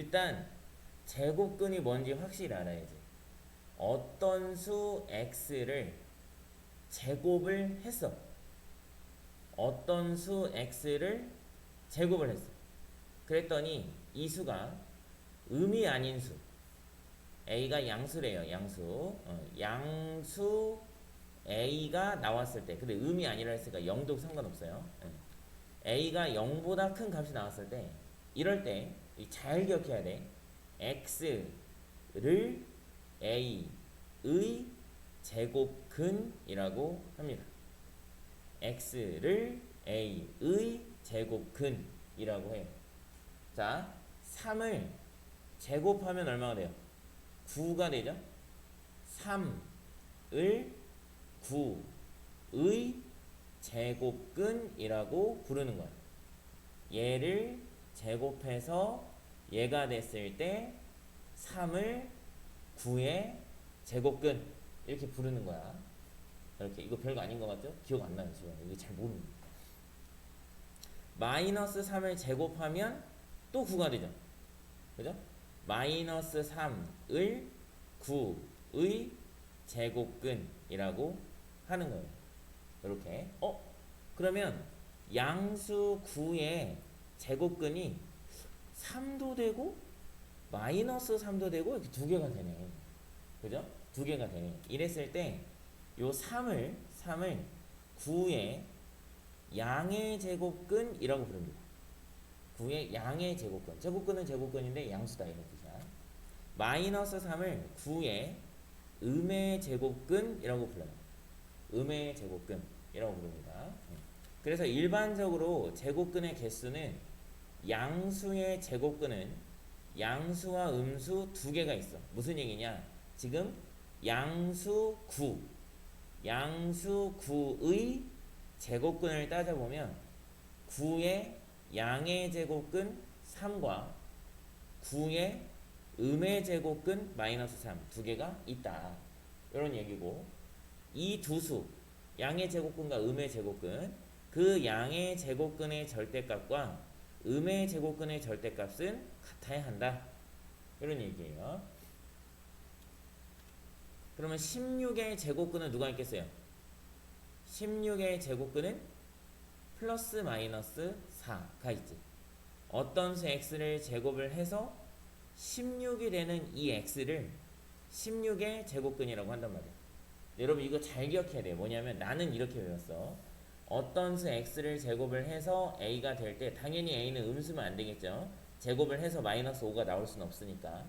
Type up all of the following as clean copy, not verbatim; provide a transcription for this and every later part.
일단 제곱근이 뭔지 확실히 알아야지. 어떤 수 x를 제곱을 했어. 어떤 수 x를 제곱을 했어. 그랬더니 이 수가 음이 아닌 수. a가 양수래요. 양수 a가 나왔을 때, 근데 음이 아니라 했으니까 0도 상관없어요. a가 0보다 큰 값이 나왔을 때, 이럴 때 잘 기억해야 돼. x를 a의 제곱근이라고 합니다. x를 a의 제곱근이라고 해요. 자, 3을 제곱하면 얼마가 돼요? 9가 되죠? 3을 9의 제곱근이라고 부르는 거야. 얘를 제곱해서 얘가 됐을 때 3을 9의 제곱근 이렇게 부르는 거야. 이렇게. 이거 별거 아닌 것 같죠? 기억 안 나요 지금. 이거 잘 모르는. 마이너스 3을 제곱하면 또 9가 되죠. 그죠? 마이너스 3을 9의 제곱근이라고 하는 거예요. 이렇게. 그러면 양수 9의 제곱근이 3도 되고 마이너스 3도 되고 이렇게 두 개가 되네. 그죠? 두 개가 되네. 이랬을 때 요 3을 9의 양의 제곱근이라고 부릅니다. 9의 양의 제곱근. 제곱근은 제곱근인데 양수다 이런 뜻이야. 마이너스 3을 9의 음의 제곱근이라고 불러요. 음의 제곱근이라고 부릅니다. 그래서 일반적으로 제곱근의 개수는 양수의 제곱근은 양수와 음수 두 개가 있어. 무슨 얘기냐? 지금 양수 9의 제곱근을 따져보면 9의 양의 제곱근 3과 9의 음의 제곱근 마이너스 3 두 개가 있다. 이런 얘기고, 이 두 수, 양의 제곱근과 음의 제곱근, 그 양의 제곱근의 절대값과 음의 제곱근의 절대값은 같아야 한다. 이런 얘기예요. 그러면 16의 제곱근은 누가 있겠어요? 16의 제곱근은 플러스 마이너스 4가 있지. 어떤 수 x를 제곱을 해서 16이 되는 이 x를 16의 제곱근이라고 한단 말이야. 여러분 이거 잘 기억해야 돼요. 뭐냐면 나는 이렇게 배웠어. 어떤 수 x를 제곱을 해서 a가 될 때 당연히 a는 음수면 안 되겠죠. 제곱을 해서 마이너스 5가 나올 수는 없으니까.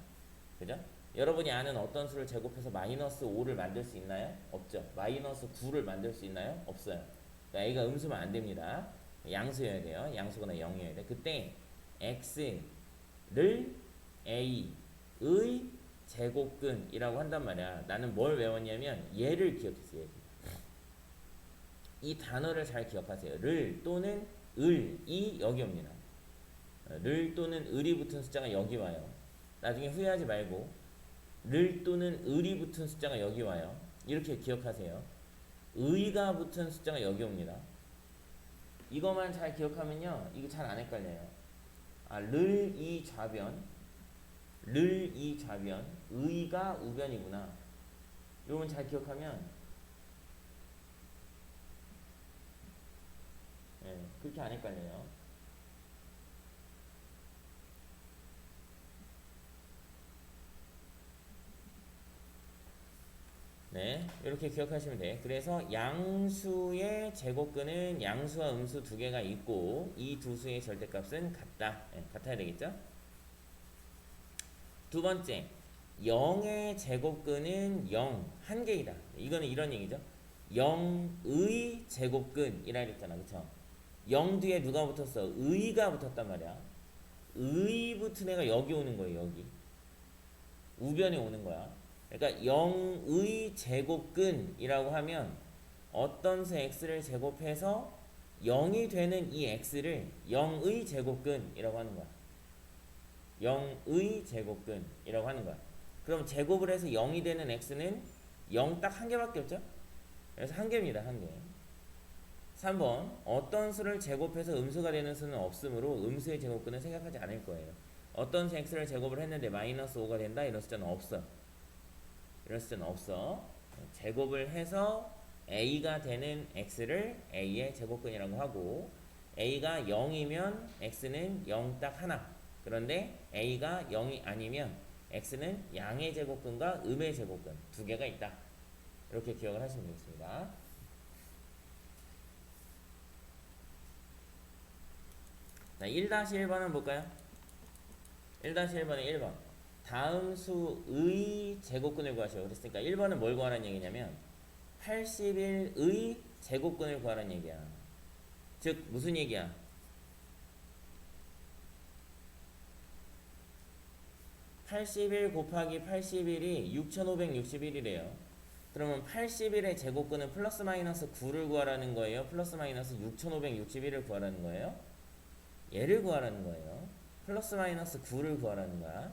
그죠? 여러분이 아는 어떤 수를 제곱해서 마이너스 5를 만들 수 있나요? 없죠. 마이너스 9를 만들 수 있나요? 없어요. 그러니까 a가 음수면 안 됩니다. 양수여야 돼요. 양수거나 0이어야 돼. 그때 x를 a의 제곱근이라고 한단 말이야. 나는 뭘 외웠냐면 얘를 기억했어요. 이 단어를 잘 기억하세요. 를 또는 을이 여기 옵니다. 를 또는 을이 붙은 숫자가 여기 와요. 나중에 후회하지 말고 를 또는 을이 붙은 숫자가 여기 와요. 이렇게 기억하세요. 의가 붙은 숫자가 여기 옵니다. 이것만 잘 기억하면요, 이거 잘 안 헷갈려요. 를 이 좌변, 의가 우변이구나. 여러분 잘 기억하면 그렇게 안 헷갈려요. 네, 이렇게 기억하시면 돼. 그래서 양수의 제곱근은 양수와 음수 두 개가 있고 이 두 수의 절대값은 같다. 같아야 되겠죠? 두 번째, 0의 제곱근은 0, 한 개이다. 이거는 이런 얘기죠. 0의 제곱근이라 했잖아. 그쵸? 0 뒤에 누가 붙었어? 의가 붙었단 말이야. 의 붙은 애가 여기 오는 거예요. 여기. 우변에 오는 거야. 그러니까 0의 제곱근이라고 하면 어떤 수 x를 제곱해서 0이 되는 이 x를 0의 제곱근이라고 하는 거야. 0의 제곱근이라고 하는 거야. 그럼 제곱을 해서 0이 되는 x는 0 딱 한 개밖에 없죠? 그래서 한 개입니다. 한 개. 3번, 어떤 수를 제곱해서 음수가 되는 수는 없으므로 음수의 제곱근은 생각하지 않을 거예요. 어떤 수 x를 제곱을 했는데 마이너스 5가 된다? 이런 숫자는 없어. 이런 숫자는 없어. 제곱을 해서 a가 되는 x를 a의 제곱근이라고 하고, a가 0이면 x는 0 딱 하나. 그런데 a가 0이 아니면 x는 양의 제곱근과 음의 제곱근 두 개가 있다. 이렇게 기억을 하시면 되겠습니다. 자, 1-1번은 볼까요? 1-1번은 1번. 다음 수의 제곱근을 구하시오. 그랬으니까 1번은 뭘 구하라는 얘기냐면 81의 제곱근을 구하라는 얘기야. 즉 무슨 얘기야? 81 곱하기 81이 6561이래요. 그러면 81의 제곱근은 플러스 마이너스 9를 구하라는 거예요? 플러스 마이너스 6561을 구하라는 거예요? 얘를 구하라는 거예요. 플러스 마이너스 9를 구하라는 거야.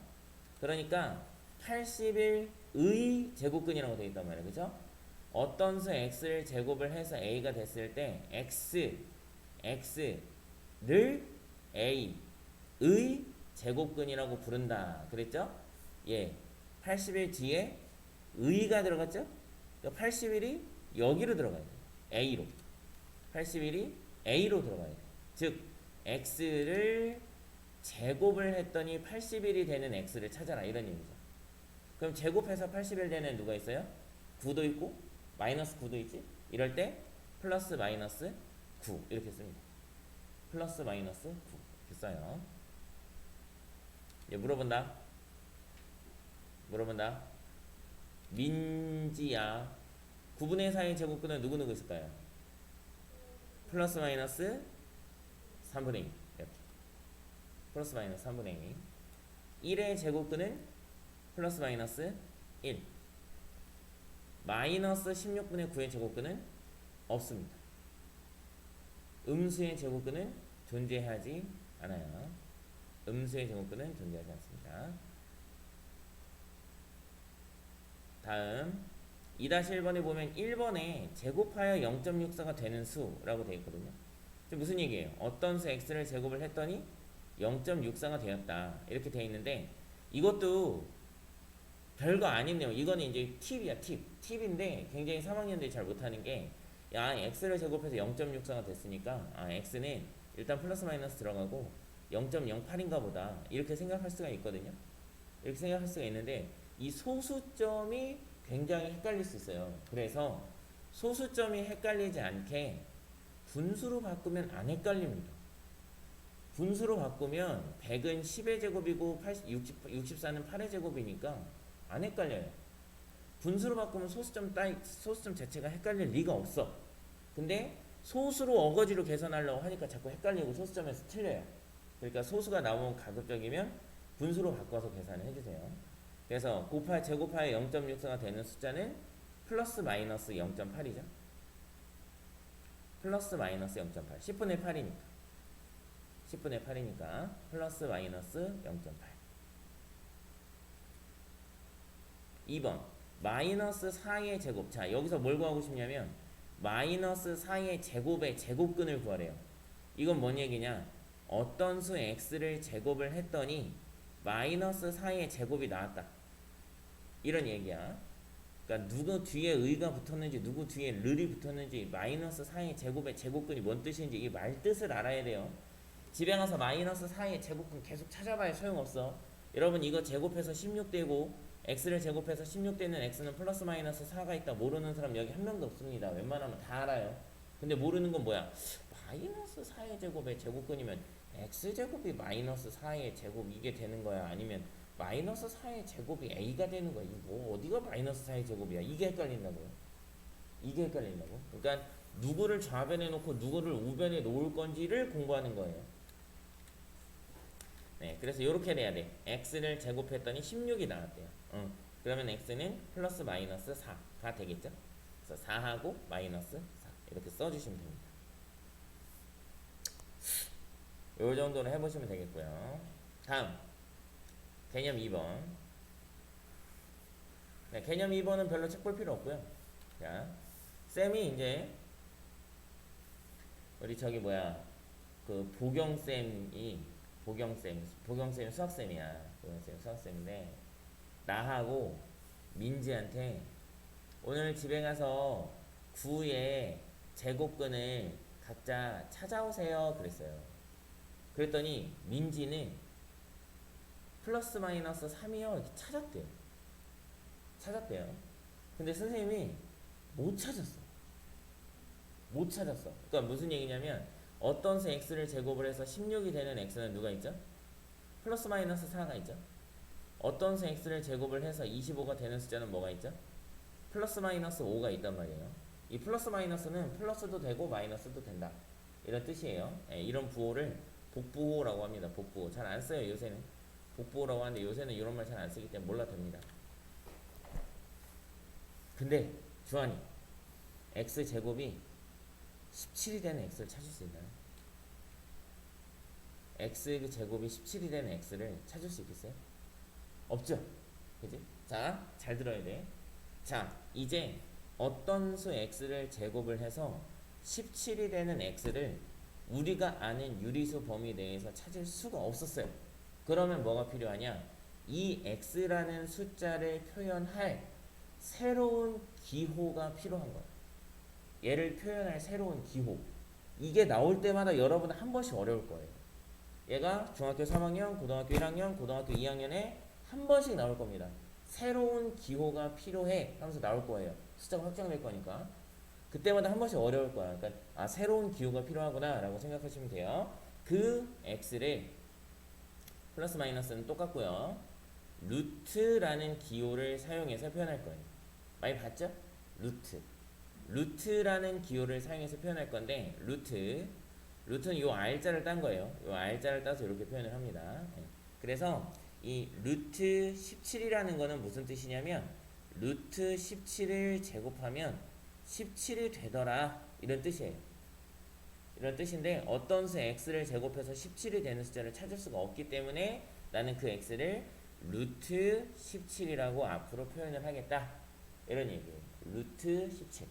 그러니까 81의 제곱근이라고 되어 있단 말이에요. 그죠? 어떤 수 x를 제곱을 해서 a가 됐을 때 x를 a의 제곱근이라고 부른다. 그랬죠? 예. 81 뒤에 의가 들어갔죠? 그러니까 81이 여기로 들어가야 돼. a로. 81이 a로 들어가야 돼. 즉 x를 제곱을 했더니 81이 되는 x를 찾아라. 이런 얘기죠. 그럼 제곱해서 81 되는 누가 있어요? 9도 있고 마이너스 9도 있지? 이럴 때 플러스 마이너스 9 이렇게 씁니다. 플러스 마이너스 9 이렇게 써요. 이제 물어본다. 민지야, 9분의 4의 제곱근은 누구누구 있을까요? 플러스 마이너스 3분의 2 이렇게. 플러스 마이너스 3분의 2. 1의 제곱근은 플러스 마이너스 1. 마이너스 16분의 9의 제곱근은 없습니다. 음수의 제곱근은 존재하지 않아요. 음수의 제곱근은 존재하지 않습니다. 다음 2-1번에 보면 1번에 제곱하여 0.64가 되는 수라고 되어 있거든요. 무슨 얘기예요? 어떤 수 x를 제곱을 했더니 0.64가 되었다. 이렇게 되어 있는데 이것도 별거 아닌 내용. 이거는 이제 팁이야, 팁인데 굉장히 3학년들이 잘 못하는 게, 야, x를 제곱해서 0.64가 됐으니까 x는 일단 플러스 마이너스 들어가고 0.08인가 보다. 이렇게 생각할 수가 있거든요. 이렇게 생각할 수가 있는데 이 소수점이 굉장히 헷갈릴 수 있어요. 그래서 소수점이 헷갈리지 않게 분수로 바꾸면 안 헷갈립니다. 분수로 바꾸면 100은 10의 제곱이고 64는 8의 제곱이니까 안 헷갈려요. 분수로 바꾸면 소수점 자체가 헷갈릴 리가 없어. 근데 소수로 어거지로 계산하려고 하니까 자꾸 헷갈리고 소수점에서 틀려요. 그러니까 소수가 나오면 가급적이면 분수로 바꿔서 계산을 해주세요. 그래서 제곱하여 0.64가 되는 숫자는 플러스 마이너스 0.8이죠. 플러스 마이너스 0.8. 10분의 8이니까. 10분의 8이니까 플러스 마이너스 0.8. 2번 마이너스 4의 제곱. 자, 여기서 뭘 구하고 싶냐면 마이너스 4의 제곱의 제곱근을 구하래요. 이건 뭔 얘기냐? 어떤 수 x를 제곱을 했더니 마이너스 4의 제곱이 나왔다. 이런 얘기야. 그러니까 누구 뒤에 의가 붙었는지 누구 뒤에 르이 붙었는지 마이너스 4의 제곱의 제곱근이 뭔 뜻인지 이 말 뜻을 알아야 돼요. 집에 가서 마이너스 4의 제곱근 계속 찾아봐야 소용없어. 여러분 이거 제곱해서 16되고 x를 제곱해서 16되는 x는 플러스 마이너스 4가 있다 모르는 사람 여기 한 명도 없습니다. 웬만하면 다 알아요. 근데 모르는 건 뭐야? 마이너스 4의 제곱의 제곱근이면 x제곱이 마이너스 4의 제곱 이게 되는 거야? 아니면 마이너스 4의 제곱이 a가 되는 거야? 이거 뭐 어디가 마이너스 4의 제곱이야? 이게 헷갈린다고요. 이게 헷갈린다고. 그러니까 누구를 좌변에 놓고 누구를 우변에 놓을 건지를 공부하는 거예요. 네, 그래서 이렇게 돼야 돼. x를 제곱했더니 16이 나왔대요. 그러면 x는 플러스 마이너스 4가 되겠죠? 그래서 4하고 마이너스 4 이렇게 써주시면 됩니다. 요 정도는 해보시면 되겠고요. 다음 개념 2번. 네, 개념 2번은 별로 책 볼 필요 없고요. 자, 쌤이 이제 우리 저기 뭐야 그 보경쌤이 보경쌤 수학쌤이야. 보경쌤 수학쌤인데 나하고 민지한테 오늘 집에 가서 9의 제곱근을 각자 찾아오세요 그랬어요. 그랬더니 민지는 플러스 마이너스 3이요 이렇게 찾았대요. 근데 선생님이 못 찾았어. 그러니까 무슨 얘기냐면 어떤 수 x를 제곱을 해서 16이 되는 x는 누가 있죠? 플러스 마이너스 4가 있죠. 어떤 수 x를 제곱을 해서 25가 되는 숫자는 뭐가 있죠? 플러스 마이너스 5가 있단 말이에요. 이 플러스 마이너스는 플러스도 되고 마이너스도 된다. 이런 뜻이에요. 예, 이런 부호를 복부호라고 합니다. 복부호. 잘 안 써요, 요새는. 복부호라고 하는데 요새는 이런 말 잘 안 쓰기 때문에 몰라 됩니다. 근데 주한이 x 제곱이 17이 되는 x를 찾을 수 있나요? x 제곱이 17이 되는 x를 찾을 수 있겠어요? 없죠? 그지? 자, 잘 들어야 돼. 자, 이제 어떤 수 x를 제곱을 해서 17이 되는 x를 우리가 아는 유리수 범위 내에서 찾을 수가 없었어요. 그러면 뭐가 필요하냐? 이 x라는 숫자를 표현할 새로운 기호가 필요한 거야. 얘를 표현할 새로운 기호. 이게 나올 때마다 여러분은 한 번씩 어려울 거예요. 얘가 중학교 3학년, 고등학교 1학년, 고등학교 2학년에 한 번씩 나올 겁니다. 새로운 기호가 필요해 하면서 나올 거예요. 숫자가 확정될 거니까. 그때마다 한 번씩 어려울 거야. 그러니까 새로운 기호가 필요하구나 라고 생각하시면 돼요. 그 x를 플러스 마이너스는 똑같고요. 루트라는 기호를 사용해서 표현할 거예요. 많이 봤죠? 루트라는 기호를 사용해서 표현할 건데 루트는 요 r자를 딴 거예요. 요 r자를 따서 이렇게 표현을 합니다. 그래서 이 루트 17이라는 거는 무슨 뜻이냐면 루트 17을 제곱하면 17이 되더라 이런 뜻이에요. 이런 뜻인데 어떤 수 x를 제곱해서 17이 되는 숫자를 찾을 수가 없기 때문에 나는 그 x를 루트 17이라고 앞으로 표현을 하겠다 이런 얘기예요. 루트 17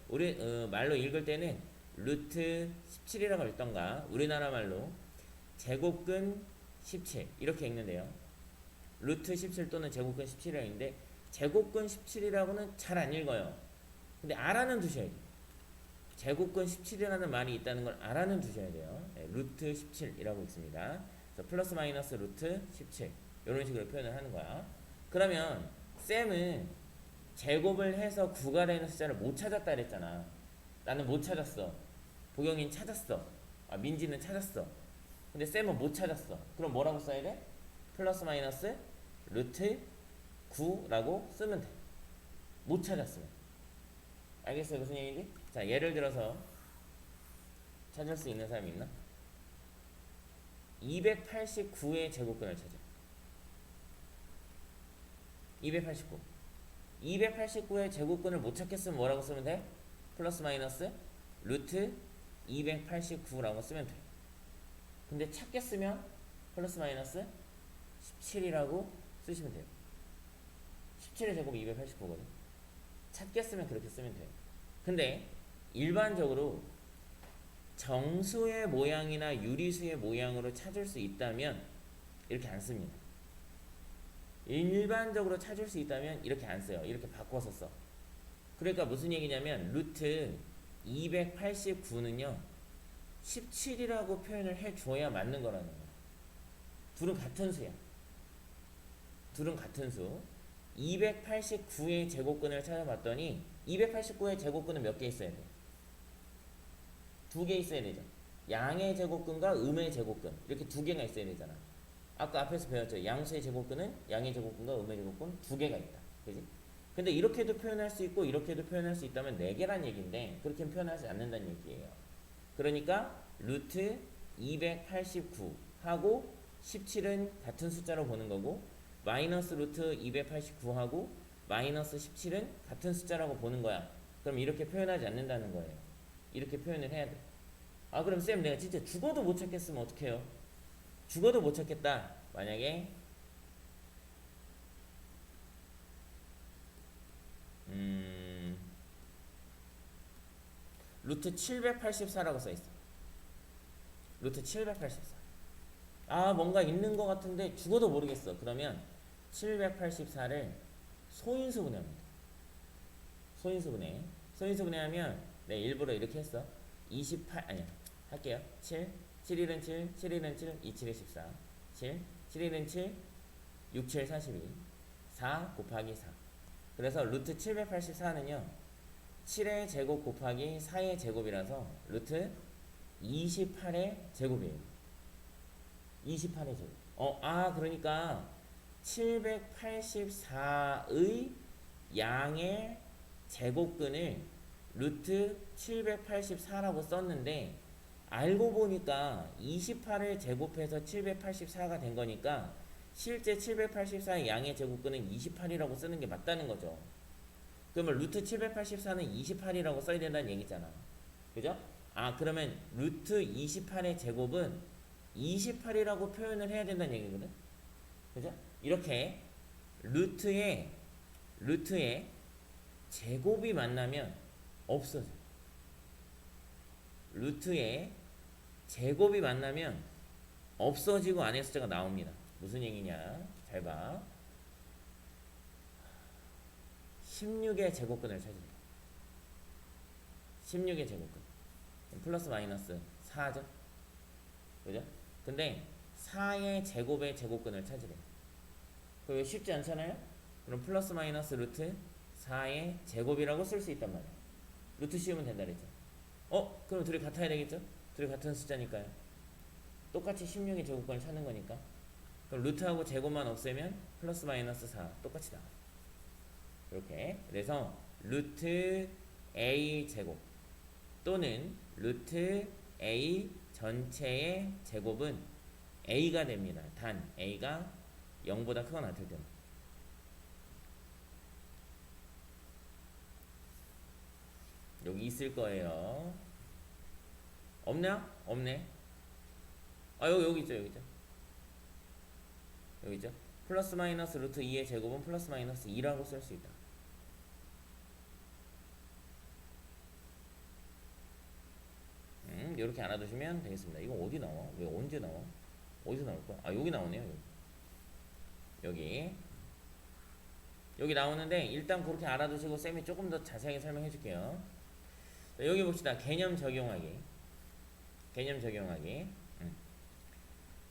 우리 말로 읽을 때는 루트 17이라고 읽던가 우리나라 말로 제곱근 17 이렇게 읽는데요. 루트 17 또는 제곱근 17이라고 읽는데 제곱근 17이라고는 잘 안 읽어요. 근데 알아는 두셔야 돼요. 제곱근 17이라는 말이 있다는 걸 알아는 두셔야 돼요. 네, 루트 17이라고 있습니다. 그래서 플러스 마이너스 루트 17 이런 식으로 표현을 하는 거야. 그러면 쌤은 제곱을 해서 9가 되는 숫자를 못 찾았다 그랬잖아. 나는 못 찾았어. 보경이는 찾았어. 민지는 찾았어. 근데 쌤은 못 찾았어. 그럼 뭐라고 써야 돼? 플러스 마이너스 루트 9라고 쓰면 돼. 못 찾았으면. 알겠어요? 무슨 얘기인지? 자, 예를 들어서 찾을 수 있는 사람이 있나? 289의 제곱근을 찾아. 289의 제곱근을 못 찾겠으면 뭐라고 쓰면 돼? 플러스 마이너스 루트 289라고 쓰면 돼. 근데 찾겠으면 플러스 마이너스 17이라고 쓰시면 돼요. 17의 제곱이 289거든. 찾겠으면 그렇게 쓰면 돼요. 근데 일반적으로 정수의 모양이나 유리수의 모양으로 찾을 수 있다면 이렇게 안 씁니다. 일반적으로 찾을 수 있다면 이렇게 안 써요. 이렇게 바꿔서 써. 그러니까 무슨 얘기냐면 루트 289는요 17이라고 표현을 해줘야 맞는 거라는 거야. 둘은 같은 수야. 둘은 같은 수. 289의 제곱근을 찾아봤더니 289의 제곱근은 몇 개 있어야 돼? 2개 있어야 되죠. 양의 제곱근과 음의 제곱근 이렇게 2개가 있어야 되잖아. 아까 앞에서 배웠죠. 양수의 제곱근은 양의 제곱근과 음의 제곱근 2개가 있다. 그지? 근데 이렇게도 표현할 수 있고 이렇게도 표현할 수 있다면 4개란 얘기인데 그렇게 표현하지 않는다는 얘기예요. 그러니까 루트 289하고 17은 같은 숫자로 보는 거고 마이너스 루트 289하고 마이너스 17은 같은 숫자라고 보는 거야. 그럼 이렇게 표현하지 않는다는 거예요. 이렇게 표현을 해야 돼. 그럼 쌤 내가 진짜 죽어도 못 찾겠으면 어떡해요? 죽어도 못 찾겠다. 만약에 루트 784라고 써있어. 루트 784 아, 뭔가 있는 것 같은데 죽어도 모르겠어. 그러면 784를 소인수분해합니다. 소인수분해. 소인수분해하면 네, 일부러 이렇게 했어. 28 아니야. 할게요. 7, 7일은 7, 7일은 7, 27에 14. 7, 7일은 7, 6, 7, 42. 4 곱하기 4. 그래서 루트 784는요. 7의 제곱 곱하기 4의 제곱이라서 루트 28의 제곱이에요. 28의 제곱. 그러니까 784의 양의 제곱근을 루트 784라고 썼는데 알고 보니까 28을 제곱해서 784가 된 거니까 실제 784의 양의 제곱근은 28이라고 쓰는 게 맞다는 거죠. 그러면 루트 784는 28이라고 써야 된다는 얘기잖아. 그죠? 그러면 루트 28의 제곱은 28이라고 표현을 해야 된다는 얘기거든. 그죠? 이렇게 루트에 제곱이 만나면 없어져. 루트에 제곱이 만나면 없어지고 안의 숫자가 나옵니다. 무슨 얘기냐? 잘 봐. 16의 제곱근을 찾으래. 16의 제곱근. 플러스 마이너스 4죠? 그죠? 근데 4의 제곱의 제곱근을 찾으래. 그거 쉽지 않잖아요? 그럼 플러스 마이너스 루트 4의 제곱이라고 쓸 수 있단 말이야. 루트 씌우면 된다 그랬죠. 그럼 둘이 같아야 되겠죠? 둘이 같은 숫자니까요. 똑같이 16의 제곱근을 찾는 거니까. 그럼 루트하고 제곱만 없애면 플러스 마이너스 4 똑같이 나와. 이렇게. 그래서 루트 A 제곱 또는 루트 A 전체의 제곱은 A가 됩니다. 단 A가 0보다 크거나 같을 때는. 여기 있을 거예요. 없나? 없네. 여기 있죠, 여기 있죠. 여기 있죠. 플러스 마이너스 루트 2의 제곱은 플러스 마이너스 2라고 쓸 수 있다. 이렇게 알아두시면 되겠습니다. 이거 어디 나와? 왜 언제 나와? 어디서 나올까? 여기 나오네요. 여기 나오는데 일단 그렇게 알아두시고 쌤이 조금 더 자세하게 설명해 줄게요. 여기 봅시다. 개념 적용하기. 개념 적용하기.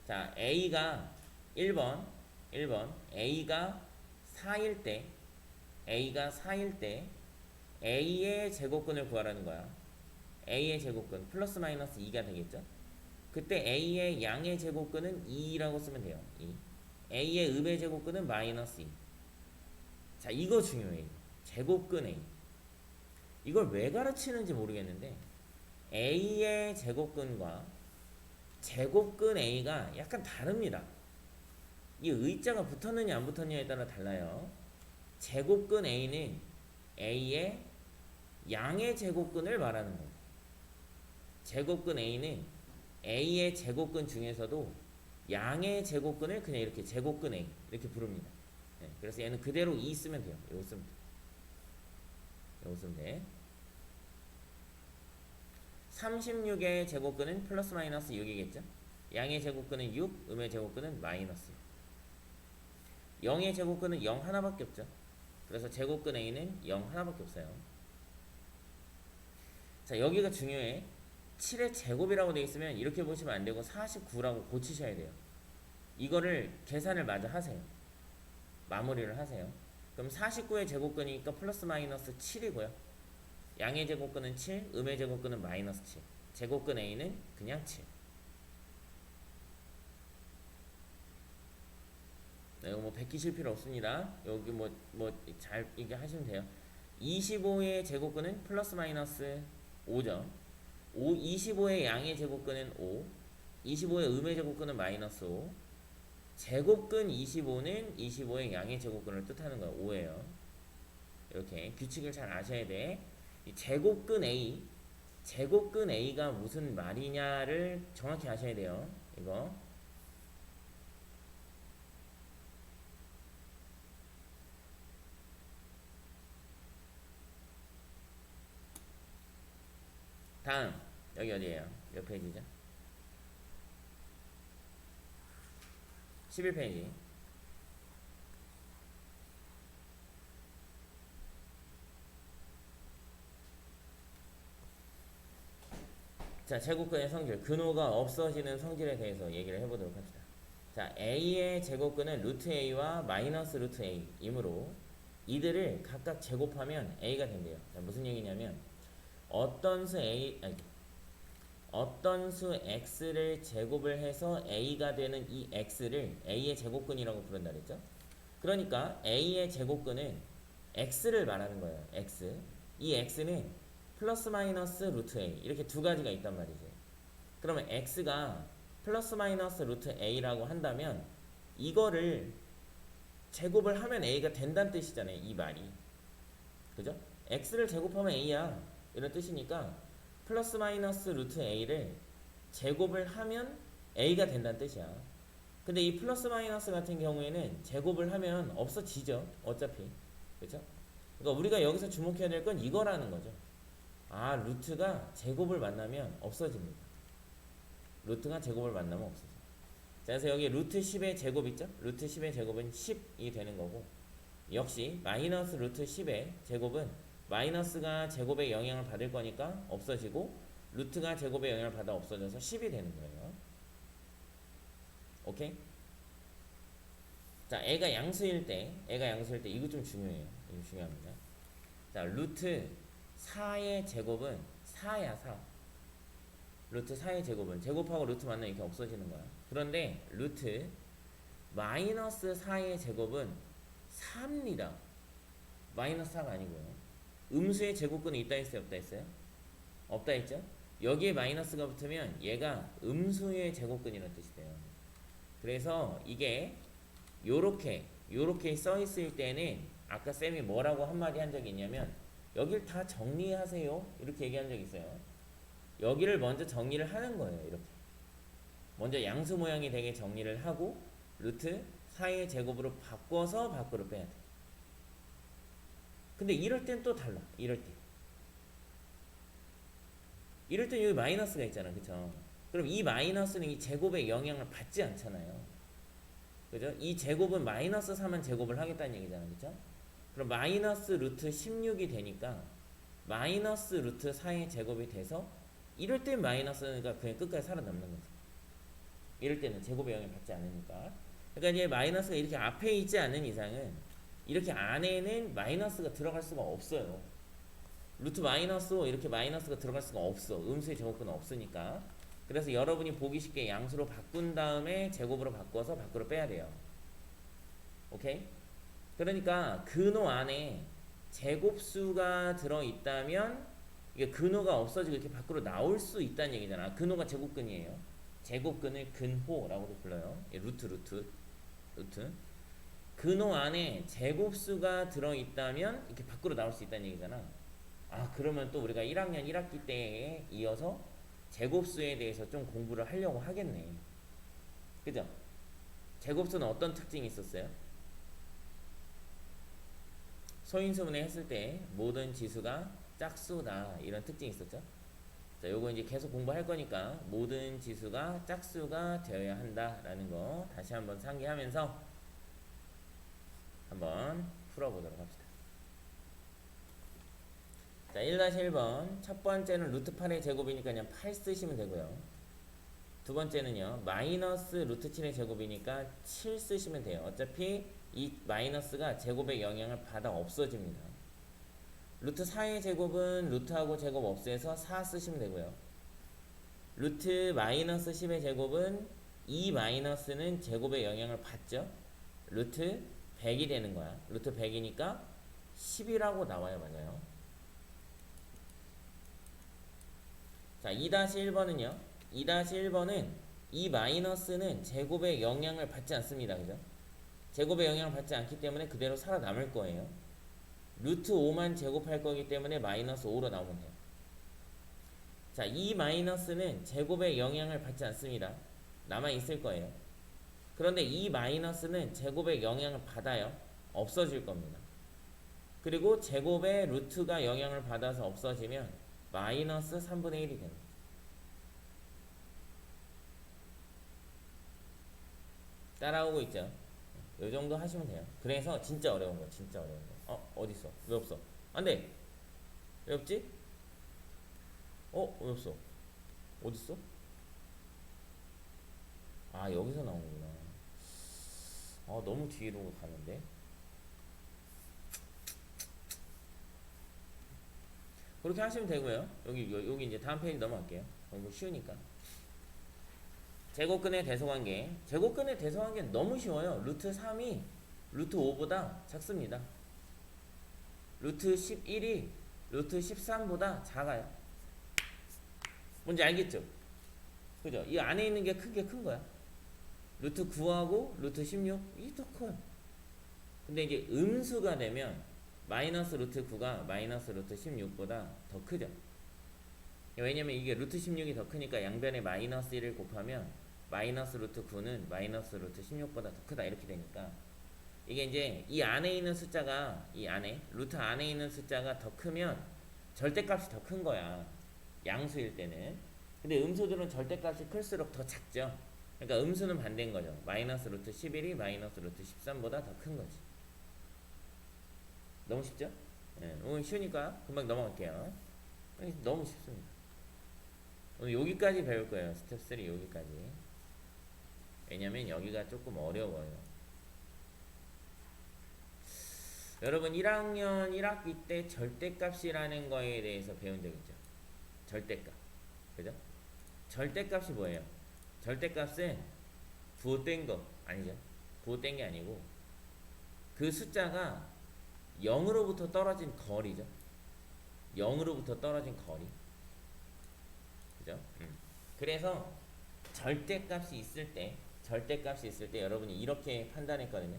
자, A가 1번 A가 4일 때 A의 제곱근을 구하라는 거야. A의 제곱근 플러스 마이너스 2가 되겠죠. 그때 A의 양의 제곱근은 2라고 쓰면 돼요. 2. A의 음의 제곱근은 마이너스 2. 자, 이거 중요해. 제곱근 A. 이걸 왜 가르치는지 모르겠는데 A의 제곱근과 제곱근 A가 약간 다릅니다. 이 의자가 붙었느냐 안 붙었느냐에 따라 달라요. 제곱근 A는 A의 양의 제곱근을 말하는 거예요. 제곱근 A는 A의 제곱근 중에서도 양의 제곱근을 그냥 이렇게 제곱근 A 이렇게 부릅니다. 네, 그래서 얘는 그대로 2 쓰면 돼요. 이거 쓰면 돼. 이거 쓰면 돼. 36의 제곱근은 플러스 마이너스 6이겠죠. 양의 제곱근은 6, 음의 제곱근은 마이너스 6. 0의 제곱근은 0 하나밖에 없죠. 그래서 제곱근 A는 0 하나밖에 없어요. 자, 여기가 중요해. 7의 제곱이라고 되어 있으면 이렇게 보시면 안 되고 49라고 고치셔야 돼요. 이거를 계산을 마저 하세요. 마무리를 하세요. 그럼 49의 제곱근이니까 플러스 마이너스 7이고요. 양의 제곱근은 7, 음의 제곱근은 마이너스 7. 제곱근 A는 그냥 7. 네, 이거 뭐 베끼실 필요 없습니다. 여기 잘 이게 하시면 돼요. 25의 제곱근은 플러스 마이너스 5죠. 25의 양의 제곱근은 5. 25의 음의 제곱근은 마이너스 5. 제곱근 25는 25의 양의 제곱근을 뜻하는 거예요. 5예요. 이렇게 규칙을 잘 아셔야 돼. 이 제곱근 A가 무슨 말이냐를 정확히 아셔야 돼요. 이거. 다음 여기 어디예요? 몇 페이지죠? 11페이지. 자, 제곱근의 성질, 근호가 없어지는 성질에 대해서 얘기를 해보도록 합시다. 자, a의 제곱근은 루트 a와 마이너스 루트 a이므로 이들을 각각 제곱하면 a가 된대요. 자, 무슨 얘기냐면 어떤 수 a 아니, 어떤 수 x를 제곱을 해서 a가 되는 이 x를 a의 제곱근이라고 부른다 그랬죠? 그러니까 a의 제곱근은 x를 말하는 거예요. x. 이 x는 플러스 마이너스 루트 a 이렇게 두 가지가 있단 말이지. 그러면 x가 플러스 마이너스 루트 a라고 한다면 이거를 제곱을 하면 a가 된다는 뜻이잖아요. 이 말이. 그죠? x를 제곱하면 a야. 이런 뜻이니까 플러스 마이너스 루트 a를 제곱을 하면 a가 된다는 뜻이야. 근데 이 플러스 마이너스 같은 경우에는 제곱을 하면 없어지죠. 어차피. 그죠? 그러니까 우리가 여기서 주목해야 될 건 이거라는 거죠. 아, 루트가 제곱을 만나면 없어집니다. 루트가 제곱을 만나면 없어져. 자, 그래서 여기 루트 10의 제곱 있죠? 루트 10의 제곱은 10이 되는 거고, 역시 마이너스 루트 10의 제곱은 마이너스가 제곱의 영향을 받을 거니까 없어지고, 루트가 제곱의 영향을 받아 없어져서 10이 되는 거예요. 오케이? 자, 애가 양수일 때 이거 좀 중요해요. 이거 중요합니다. 자, 루트 4의 제곱은 4야, 4. 루트 4의 제곱은 제곱하고 루트 만나면 이렇게 없어지는 거야. 그런데 루트 마이너스 4의 제곱은 4입니다. 마이너스 4가 아니고요. 음수의 제곱근이 있다 했어요, 없다 했어요? 없다 했죠? 여기에 마이너스가 붙으면 얘가 음수의 제곱근이라는 뜻이 돼요. 그래서 이게 요렇게 써 있을 때는 아까 쌤이 뭐라고 한마디 한 적이 있냐면 여길 다 정리하세요 이렇게 얘기한 적이 있어요. 여기를 먼저 정리를 하는 거예요. 이렇게 먼저 양수 모양이 되게 정리를 하고 루트 4의 제곱으로 바꿔서 밖으로 빼야 돼. 근데 이럴 땐 또 달라. 이럴 땐 여기 마이너스가 있잖아. 그쵸? 그럼 이 마이너스는 이 제곱의 영향을 받지 않잖아요. 그죠? 이 제곱은 마이너스 3은 제곱을 하겠다는 얘기잖아. 그죠? 그럼 마이너스 루트 16이 되니까 마이너스 루트 4의 제곱이 돼서 이럴 땐 마이너스가 그냥 끝까지 살아남는 거지. 이럴 때는 제곱의 영향을 받지 않으니까. 그러니까 이제 마이너스가 이렇게 앞에 있지 않는 이상은 이렇게 안에는 마이너스가 들어갈 수가 없어요. 루트 마이너스 이렇게 마이너스가 들어갈 수가 없어. 음수의 제곱근은 없으니까. 그래서 여러분이 보기 쉽게 양수로 바꾼 다음에 제곱으로 바꿔서 밖으로 빼야 돼요. 오케이? 그러니까 근호 안에 제곱수가 들어있다면 이게 근호가 없어지고 이렇게 밖으로 나올 수 있다는 얘기잖아. 근호가 제곱근이에요. 제곱근을 근호라고도 불러요. 루트. 근호 안에 제곱수가 들어있다면 이렇게 밖으로 나올 수 있다는 얘기잖아. 아, 그러면 또 우리가 1학년 1학기 때에 이어서 제곱수에 대해서 좀 공부를 하려고 하겠네. 그죠? 제곱수는 어떤 특징이 있었어요? 소인수분해 했을 때 모든 지수가 짝수다 이런 특징이 있었죠. 자, 요거 이제 계속 공부할 거니까 모든 지수가 짝수가 되어야 한다라는 거 다시 한번 상기하면서 한번 풀어보도록 합시다. 자, 1-1번 첫 번째는 루트 8의 제곱이니까 그냥 8 쓰시면 되고요. 두 번째는요 마이너스 루트 7의 제곱이니까 7 쓰시면 돼요. 어차피 이 마이너스가 제곱의 영향을 받아 없어집니다. 루트 4의 제곱은 루트하고 제곱 없애서 4 쓰시면 되고요. 루트 마이너스 10의 제곱은 이 마이너스는 제곱의 영향을 받죠. 루트 100이 되는 거야. 루트 100이니까 10이라고 나와요. 맞아요. 자, 2-1번은요. 2-1번은 이 마이너스는 제곱의 영향을 받지 않습니다. 그죠? 제곱의 영향을 받지 않기 때문에 그대로 살아남을 거예요. 루트 5만 제곱할 거기 때문에 마이너스 5로 나오면 돼요. 자, 이 마이너스는 제곱의 영향을 받지 않습니다. 남아있을 거예요. 그런데 이 마이너스는 제곱의 영향을 받아요. 없어질 겁니다. 그리고 제곱의 루트가 영향을 받아서 없어지면 마이너스 3분의 1이 됩니다. 따라오고 있죠. 요 정도 하시면 돼요. 그래서 진짜 어려운 거, 진짜 어려운 거. 어딨어? 왜 없어? 안 돼! 왜 없지? 왜 없어? 어딨어? 아, 여기서 나오는구나. 너무 뒤로 가는데? 그렇게 하시면 되고요. 여기 이제 다음 페이지 넘어갈게요. 이거 쉬우니까. 제곱근의 대소관계. 제곱근의 대소관계는 너무 쉬워요. 루트 3이 루트 5보다 작습니다. 루트 11이 루트 13보다 작아요. 뭔지 알겠죠? 그죠? 이 안에 있는 게 큰 거야. 루트 9하고 루트 16, 이게 더 커요. 근데 이제 음수가 되면 마이너스 루트 9가 마이너스 루트 16보다 더 크죠. 왜냐면 이게 루트 16이 더 크니까 양변에 마이너스 1을 곱하면 마이너스 루트 9는 마이너스 루트 16보다 더 크다, 이렇게 되니까 이게 이제 이 안에 있는 숫자가, 이 안에 루트 안에 있는 숫자가 더 크면 절대값이 더 큰 거야, 양수일 때는. 근데 음수들은 절대값이 클수록 더 작죠. 그러니까 음수는 반대인 거죠. 마이너스 루트 11이 마이너스 루트 13보다 더 큰 거지. 너무 쉽죠? 네, 오늘 쉬우니까 금방 넘어갈게요. 너무 쉽습니다. 오늘 여기까지 배울 거예요. 스텝 3 여기까지. 왜냐면 여기가 조금 어려워요. 여러분 1학년 1학기 때 절대값이라는 거에 대해서 배운 적 있죠? 절대값. 그죠? 절대값이 뭐예요? 절대값은 부호된 거 아니죠? 부호된 게 아니고 그 숫자가 0으로부터 떨어진 거리죠. 0으로부터 떨어진 거리. 그죠? 그래서 절대값이 있을 때 여러분이 이렇게 판단했거든요.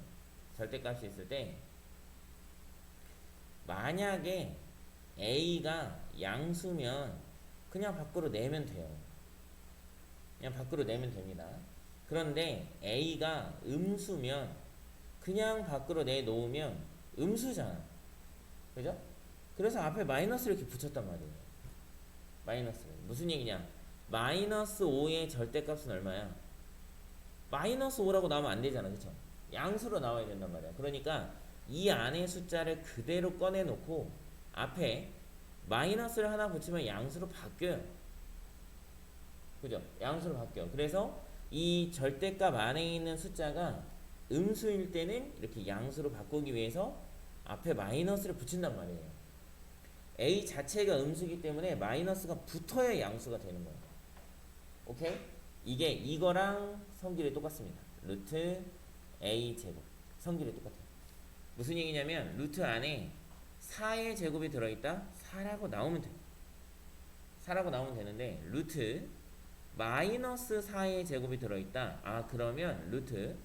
절대값이 있을 때 만약에 A가 양수면 그냥 밖으로 내면 돼요. 그냥 밖으로 내면 됩니다. 그런데 A가 음수면 그냥 밖으로 내놓으면 음수잖아. 그죠? 그래서 앞에 마이너스를 이렇게 붙였단 말이에요. 마이너스. 무슨 얘기냐? 마이너스 5의 절대값은 얼마야? 마이너스 5라고 나오면 안 되잖아. 그쵸? 양수로 나와야 된단 말이야. 그러니까 이 안에 숫자를 그대로 꺼내놓고 앞에 마이너스를 하나 붙이면 양수로 바뀌어요. 그죠? 양수로 바뀌어. 그래서 이 절대값 안에 있는 숫자가 음수일 때는 이렇게 양수로 바꾸기 위해서 앞에 마이너스를 붙인단 말이에요. A 자체가 음수이기 때문에 마이너스가 붙어야 양수가 되는 거예요. 오케이? 이게 이거랑 성질이 똑같습니다. 루트 A 제곱. 성질이 똑같아요. 무슨 얘기냐면 루트 안에 4의 제곱이 들어있다? 4라고 나오면 돼요. 4라고 나오면 되는데 루트 마이너스 4의 제곱이 들어있다. 그러면 루트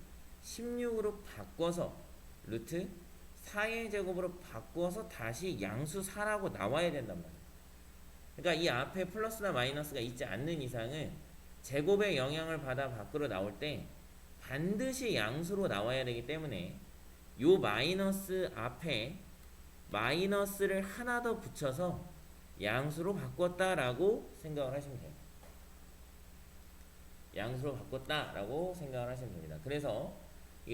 16으로 바꿔서 루트 4의 제곱으로 바꿔서 다시 양수 4라고 나와야 된단 말이에요. 그러니까 이 앞에 플러스나 마이너스가 있지 않는 이상은 제곱의 영향을 받아 밖으로 나올 때 반드시 양수로 나와야 되기 때문에 요 마이너스 앞에 마이너스를 하나 더 붙여서 양수로 바꿨다라고 생각을 하시면 돼요. 양수로 바꿨다라고 생각을 하시면 됩니다. 그래서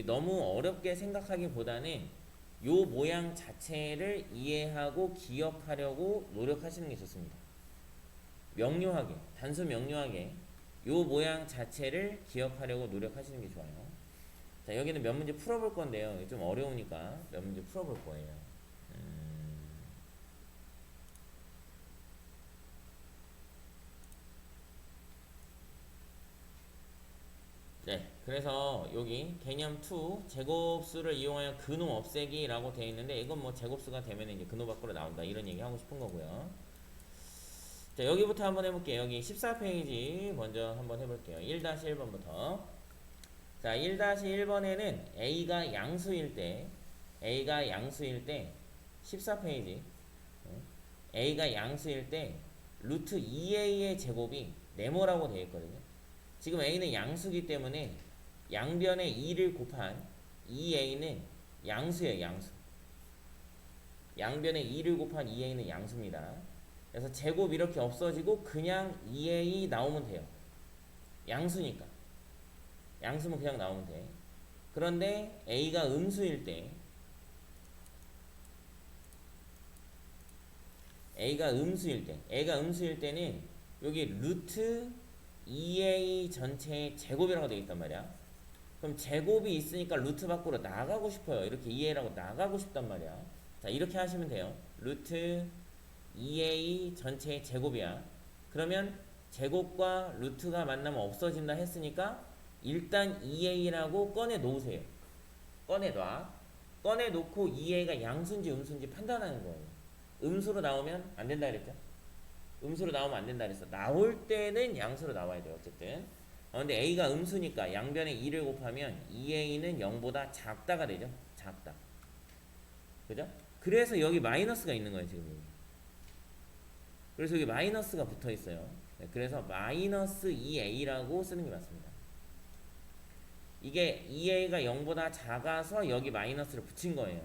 너무 어렵게 생각하기보다는 요 모양 자체를 이해하고 기억하려고 노력하시는 게 좋습니다. 명료하게, 단순 명료하게 요 모양 자체를 기억하려고 노력하시는 게 좋아요. 자, 여기는 몇 문제 풀어볼 건데요. 좀 어려우니까 몇 문제 풀어볼 거예요. 네, 그래서 여기 개념 2 제곱수를 이용하여 근호 없애기라고 되어 있는데 이건 뭐 제곱수가 되면 이제 근호 밖으로 나온다 이런 얘기 하고 싶은 거고요. 자, 여기부터 한번 해볼게요. 여기 14페이지 먼저 한번 해볼게요. 1-1번부터. 자, 1-1번에는 A가 양수일 때 14페이지 A가 양수일 때 루트 2A의 제곱이 네모라고 되어 있거든요. 지금 A는 양수기 때문에 양변에 2를 곱한 2A는 양수예요. 양수. 양변에 2를 곱한 2A는 양수입니다. 그래서 제곱 이렇게 없어지고 그냥 2A 나오면 돼요. 양수니까. 양수면 그냥 나오면 돼. 그런데 a가 음수일 때 a가 음수일 때는 여기 루트 2a 전체의 제곱이라고 되어 있단 말이야. 그럼 제곱이 있으니까 루트 밖으로 나가고 싶어요. 이렇게 2a라고 나가고 싶단 말이야. 자, 이렇게 하시면 돼요. 루트 2a 전체의 제곱이야. 그러면 제곱과 루트가 만나면 없어진다 했으니까 일단 2a라고 꺼내 놓으세요. 꺼내놔. 꺼내 놓고 2a가 양수인지 음수인지 판단하는 거예요. 음수로 나오면 안 된다 그랬죠? 음수로 나오면 안 된다 그랬어. 나올 때는 양수로 나와야 돼요. 어쨌든. 근데 a가 음수니까 양변에 2를 곱하면 2a는 0보다 작다가 되죠. 작다. 그죠? 그래서 여기 마이너스가 있는 거예요. 지금 여기. 그래서 여기 마이너스가 붙어 있어요. 네, 그래서 마이너스 2a라고 쓰는 게 맞습니다. 이게 2a가 0보다 작아서 여기 마이너스를 붙인 거예요.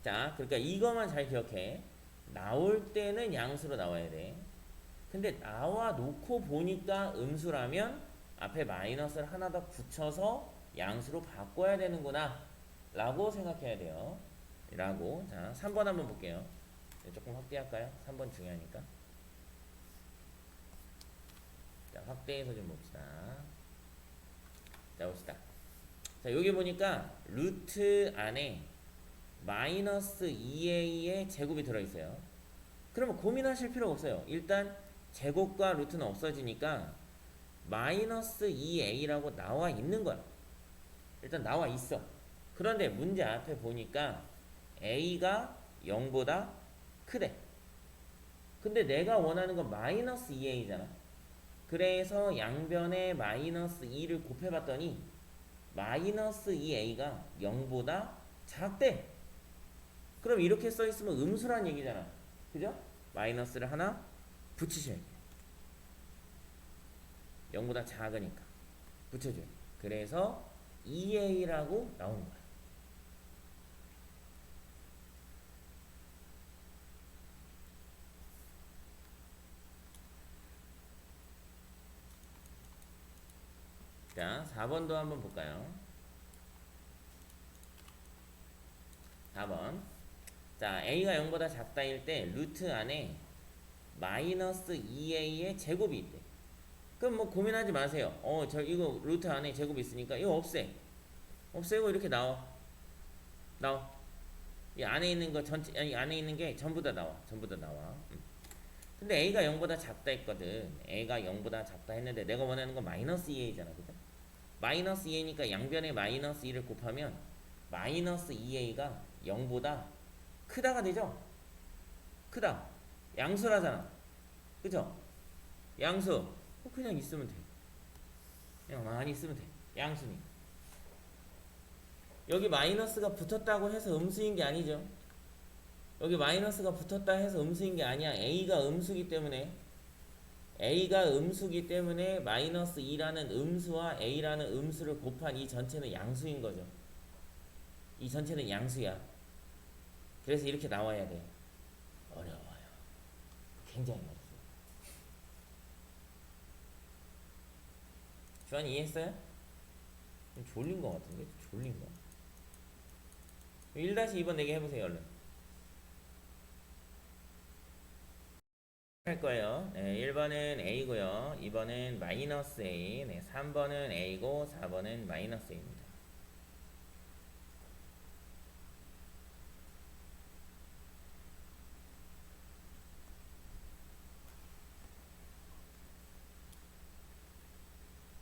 자, 그러니까 이것만 잘 기억해. 나올 때는 양수로 나와야 돼. 근데 나와 놓고 보니까 음수라면 앞에 마이너스를 하나 더 붙여서 양수로 바꿔야 되는구나 라고 생각해야 돼요. 라고. 자, 3번 한번 볼게요. 조금 확대할까요? 3번 중요하니까. 자, 확대해서 좀 봅시다. 자, 봅시다. 자, 여기 보니까 루트 안에 마이너스 2a의 제곱이 들어있어요. 그러면 고민하실 필요가 없어요. 일단 제곱과 루트는 없어지니까 마이너스 2a라고 나와 있는 거야. 일단 나와 있어. 그런데 문제 앞에 보니까 a가 0보다 크대. 근데 내가 원하는 건 마이너스 2a잖아. 그래서 양변에 마이너스 2를 곱해봤더니 마이너스 2a가 0보다 작대. 그럼 이렇게 써있으면 음수란 얘기잖아. 그죠? 마이너스를 하나 붙이셔야 돼. 0보다 작으니까 붙여줘요. 그래서 2a라고 나오는 거야. 자, 4번도 한번 볼까요? 4번. 자, a가 0보다 작다일 때 루트 안에 마이너스 2a의 제곱이 있대. 그럼 뭐 고민하지 마세요. 저 이거 루트 안에 제곱이 있으니까 이거 없애. 없애고 이렇게 나와. 나와. 이 안에 있는 거 전체, 아니 안에 있는 게 전부 다 나와. 전부 다 나와. 근데 a가 0보다 작다 했거든. a가 0보다 작다 했는데 내가 원하는 건 마이너스 2a잖아. 그죠? 마이너스 2a니까 양변에 마이너스 2를 곱하면 마이너스 2a가 0보다 크다가 되죠? 크다. 양수라잖아. 그죠? 양수. 그냥 있으면 돼. 그냥 많이 있으면 돼. 양수니까. 여기 마이너스가 붙었다고 해서 음수인 게 아니죠. 여기 마이너스가 붙었다 해서 음수인 게 아니야. a가 음수기 때문에 마이너스 2라는 음수와 a라는 음수를 곱한 이 전체는 양수인 거죠. 이 전체는 양수야. 그래서 이렇게 나와야 돼. 어려워요. 굉장히 어렵어요. 주한이 이해했어요? 좀 졸린 것 같은데? 졸린가? 1-2번 내게 해보세요, 얼른. 할 거예요. 네, 1번은 a고요. 2번은 마이너스 a. 네, 3번은 a고 4번은 마이너스 a입니다.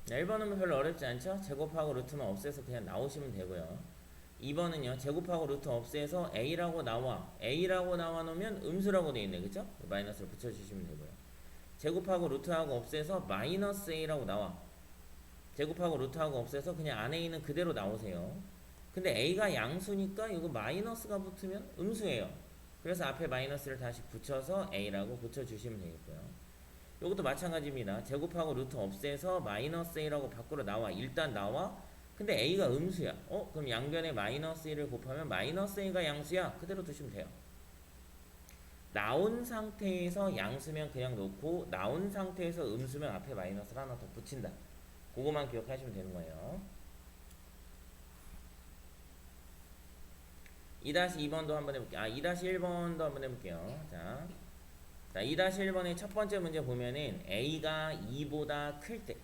네, 1번은 별로 어렵지 않죠? 제곱하고 루트만 없애서 그냥 나오시면 되고요. 2번은요. 제곱하고 루트 없애서 a라고 나와. a라고 나와 놓으면 음수라고 되어 있네. 그죠? 마이너스를 붙여주시면 되고요. 제곱하고 루트하고 없애서 마이너스 a라고 나와. 제곱하고 루트하고 없애서 그냥 안에 있는 그대로 나오세요. 근데 a가 양수니까 이거 마이너스가 붙으면 음수예요. 그래서 앞에 마이너스를 다시 붙여서 a라고 붙여주시면 되겠고요. 이것도 마찬가지입니다. 제곱하고 루트 없애서 마이너스 a라고 밖으로 나와. 일단 나와. 근데 a가 음수야. 그럼 양변에 마이너스 1을 곱하면 마이너스 a가 양수야. 그대로 두시면 돼요. 나온 상태에서 양수면 그냥 놓고 나온 상태에서 음수면 앞에 마이너스를 하나 더 붙인다. 그거만 기억하시면 되는 거예요. 2-2번도 한번 해볼게요. 2-1번도 한번 해볼게요. 자, 2-1번의 첫 번째 문제 보면은 A가 2보다 클 때,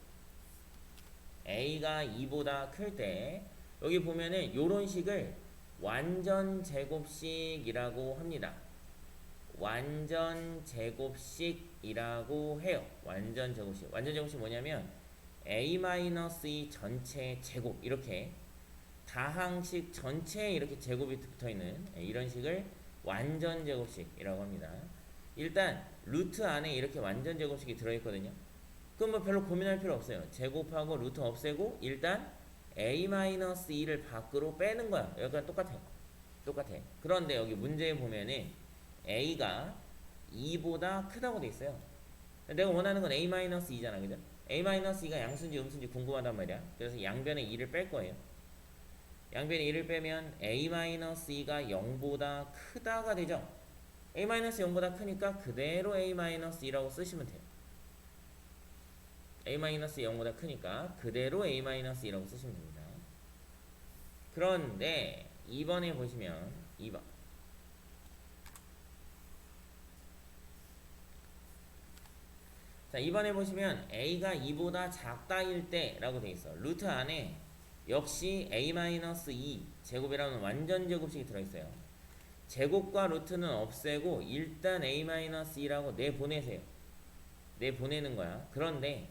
A가 2보다 클 때, 여기 보면은 요런 식을 완전 제곱식이라고 합니다. 완전 제곱식이라고 해요. 완전 제곱식. 완전 제곱식 뭐냐면 A-2 전체 제곱, 이렇게 다항식 전체에 이렇게 제곱이 붙어있는 이런 식을 완전 제곱식이라고 합니다. 일단 루트 안에 이렇게 완전 제곱식이 들어있거든요. 그럼 뭐 별로 고민할 필요 없어요. 제곱하고 루트 없애고 일단 A-2를 밖으로 빼는 거야. 여기가 똑같아. 그런데 여기 문제에 보면은 A가 2보다 크다고 돼 있어요. 내가 원하는 건 A-2잖아. 그죠? A-2가 양수인지 음수인지 궁금하단 말이야. 그래서 양변에 2를 뺄 거예요. 양변에 1을 빼면 A-2가 0보다 크다가 되죠. A-0보다 크니까 그대로 A-2라고 쓰시면 돼요. A-0보다 크니까 그대로 A-2라고 쓰시면 됩니다. 그런데 2번에 보시면 2번 자, 2번에 보시면 A가 2보다 작다일 때 라고 돼 있어. 루트 안에 역시 A-2 제곱이라는 완전 제곱식이 들어있어요. 제곱과 루트는 없애고 일단 A-2라고 내보내세요. 내보내는 거야. 그런데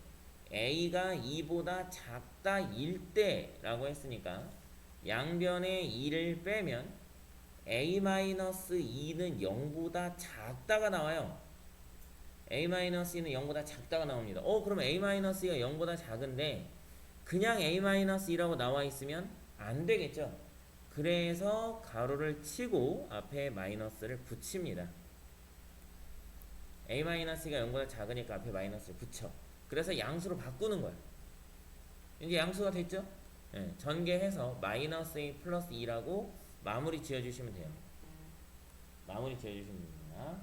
A가 2보다 작다일 때 라고 했으니까 양변에 2를 빼면 A-2는 0보다 작다가 나와요. A-2는 0보다 작다가 나옵니다. 그럼 A-2가 0보다 작은데 그냥 A-2라고 나와 있으면 안 되겠죠. 그래서 가로를 치고 앞에 마이너스를 붙입니다. A-가 0보다 작으니까 앞에 마이너스를 붙여. 그래서 양수로 바꾸는 거야. 이제 양수가 됐죠? 네, 전개해서 마이너스 A 플러스 2라고 마무리 지어주시면 돼요. 마무리 지어주시면 됩니다.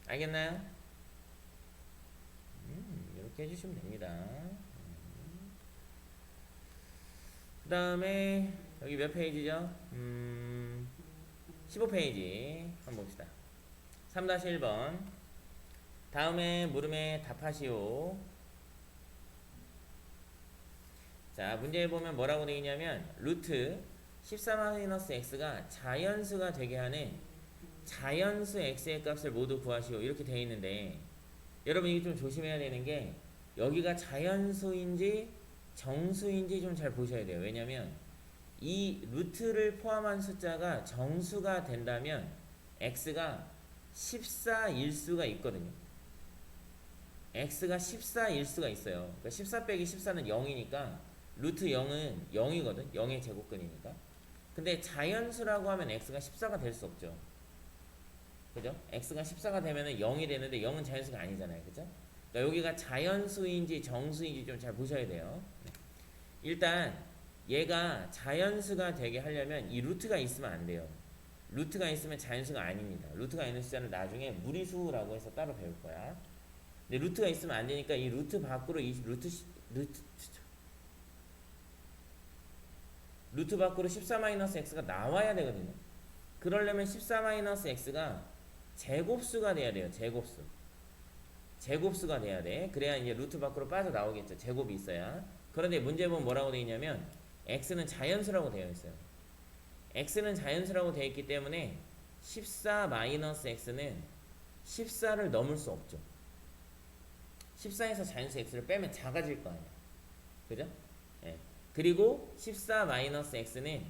알겠나요? 이렇게 해주시면 됩니다. 그 다음에 여기 몇 페이지죠? 15페이지 한번 봅시다. 3-1번 다음에 물음에 답하시오. 자, 문제에 보면 뭐라고 되어 있냐면 루트 14-x가 자연수가 되게 하는 자연수 x의 값을 모두 구하시오 이렇게 되어 있는데 여러분 이게 좀 조심해야 되는 게 여기가 자연수인지 정수인지 좀 잘 보셔야 돼요. 왜냐면 이 루트를 포함한 숫자가 정수가 된다면 x가 14일 수가 있거든요. x가 14일 수가 있어요. 그러니까 14 빼기 14는 0이니까 루트 0은 0이거든. 0의 제곱근이니까. 근데 자연수라고 하면 x가 14가 될 수 없죠. 그죠? x가 14가 되면은 0이 되는데 0은 자연수가 아니잖아요. 그죠? 그러니까 여기가 자연수인지 정수인지 좀 잘 보셔야 돼요. 일단 얘가 자연수가 되게 하려면 이 루트가 있으면 안 돼요. 루트가 있으면 자연수가 아닙니다. 루트가 있는 숫자는 나중에 무리수라고 해서 따로 배울 거야. 근데 루트가 있으면 안 되니까 이 루트 밖으로 이 루트 밖으로 14-x가 나와야 되거든요. 그러려면 14-x가 제곱수가 돼야 돼요. 제곱수가 돼야 돼. 그래야 이제 루트 밖으로 빠져나오겠죠. 제곱이 있어야. 그런데 문제 보면 뭐라고 되어 있냐면 x는 자연수라고 되어 있어요. x는 자연수라고 되어 있기 때문에 14-x는 14를 넘을 수 없죠. 14에서 자연수 x를 빼면 작아질 거 아니야. 그죠? 예. 그리고 14-x는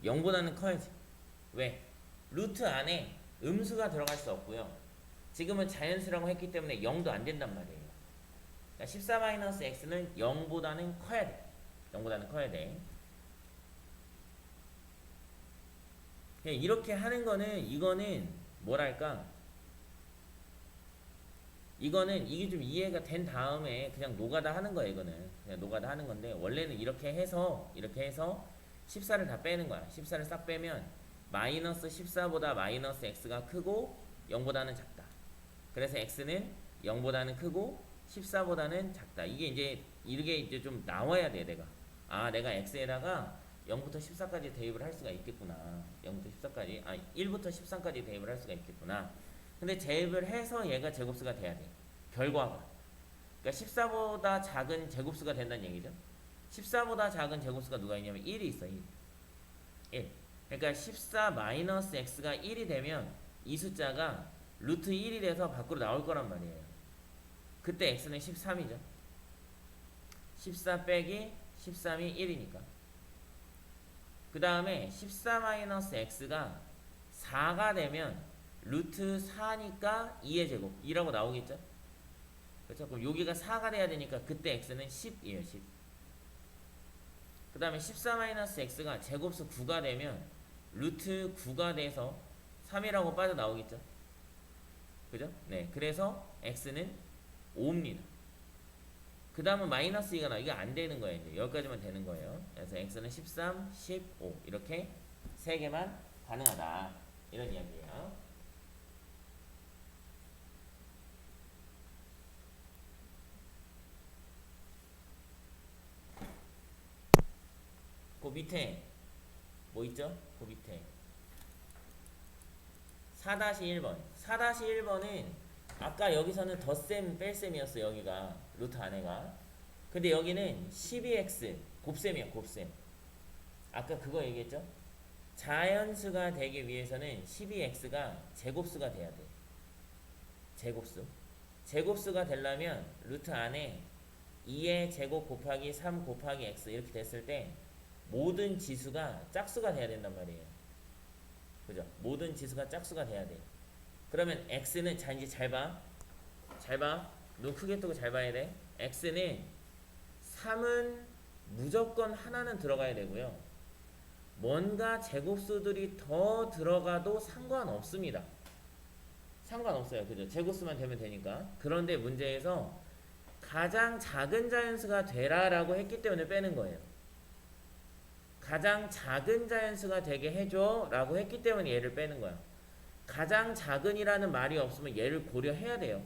0보다는 커야지. 왜? 루트 안에 음수가 들어갈 수 없고요. 지금은 자연수라고 했기 때문에 0도 안 된단 말이에요. 그러니까 14-x는 0보다는 커야 돼. 0보다는 커야 돼. 그냥 이렇게 하는 거는 이거는 뭐랄까 이거는 이게 좀 이해가 된 다음에 그냥 노가다 하는 거야. 이거는 그냥 노가다 하는 건데 원래는 이렇게 해서 14를 다 빼는 거야. 14를 싹 빼면 마이너스 14보다 마이너스 x가 크고 0보다는 작다. 그래서 x는 0보다는 크고 14보다는 작다. 이게 이제 좀 나와야 돼. 내가 x에다가 0부터 14까지 대입을 할 수가 있겠구나. 0부터 14까지 1부터 13까지 대입을 할 수가 있겠구나. 근데 대입을 해서 얘가 제곱수가 돼야 돼. 결과가. 그러니까 14보다 작은 제곱수가 된다는 얘기죠. 14보다 작은 제곱수가 누가 있냐면 1이 있어. 1. 그러니까 14 마이너스 x가 1이 되면 이 숫자가 루트 1이 돼서 밖으로 나올 거란 말이에요. 그때 x는 13이죠. 14 빼기 13이 1이니까. 그 다음에 14 마이너스 x가 4가 되면 루트 4니까 2의 제곱 2라고 나오겠죠? 그렇죠? 그럼 여기가 4가 돼야 되니까 그때 x는 10이에요. 10. 그 다음에 14-x가 제곱수 9가 되면 루트 9가 돼서 3이라고 빠져나오겠죠? 그죠? 네. 그래서 x는 5입니다. 그 다음은 마이너스 2가 나와. 이게 안 되는 거예요. 이제 여기까지만 되는 거예요. 그래서 x는 13, 15 이렇게 3개만 가능하다. 이런 이야기예요. 그 밑에 뭐 있죠? 그 밑에 4-1번 4-1번은 아까 여기서는 덧셈 뺄셈이었어. 여기가 루트 안에가. 근데 여기는 12x 곱셈이야. 곱셈. 아까 그거 얘기했죠? 자연수가 되기 위해서는 12x가 제곱수가 돼야 돼. 제곱수가 되려면 루트 안에 2의 제곱 곱하기 3 곱하기 x 이렇게 됐을 때 모든 지수가 짝수가 돼야 된단 말이에요. 그죠? 모든 지수가 짝수가 돼야 돼. 그러면 x는 자 이제 잘 봐. 눈 크게 뜨고 잘 봐야 돼. x는 3은 무조건 하나는 들어가야 되고요. 뭔가 제곱수들이 더 들어가도 상관없습니다. 상관없어요. 그죠? 제곱수만 되면 되니까. 그런데 문제에서 가장 작은 자연수가 되라라고 했기 때문에 빼는 거예요. 가장 작은 자연수가 되게 해줘 라고 했기 때문에 얘를 빼는 거야. 가장 작은이라는 말이 없으면 얘를 고려해야 돼요.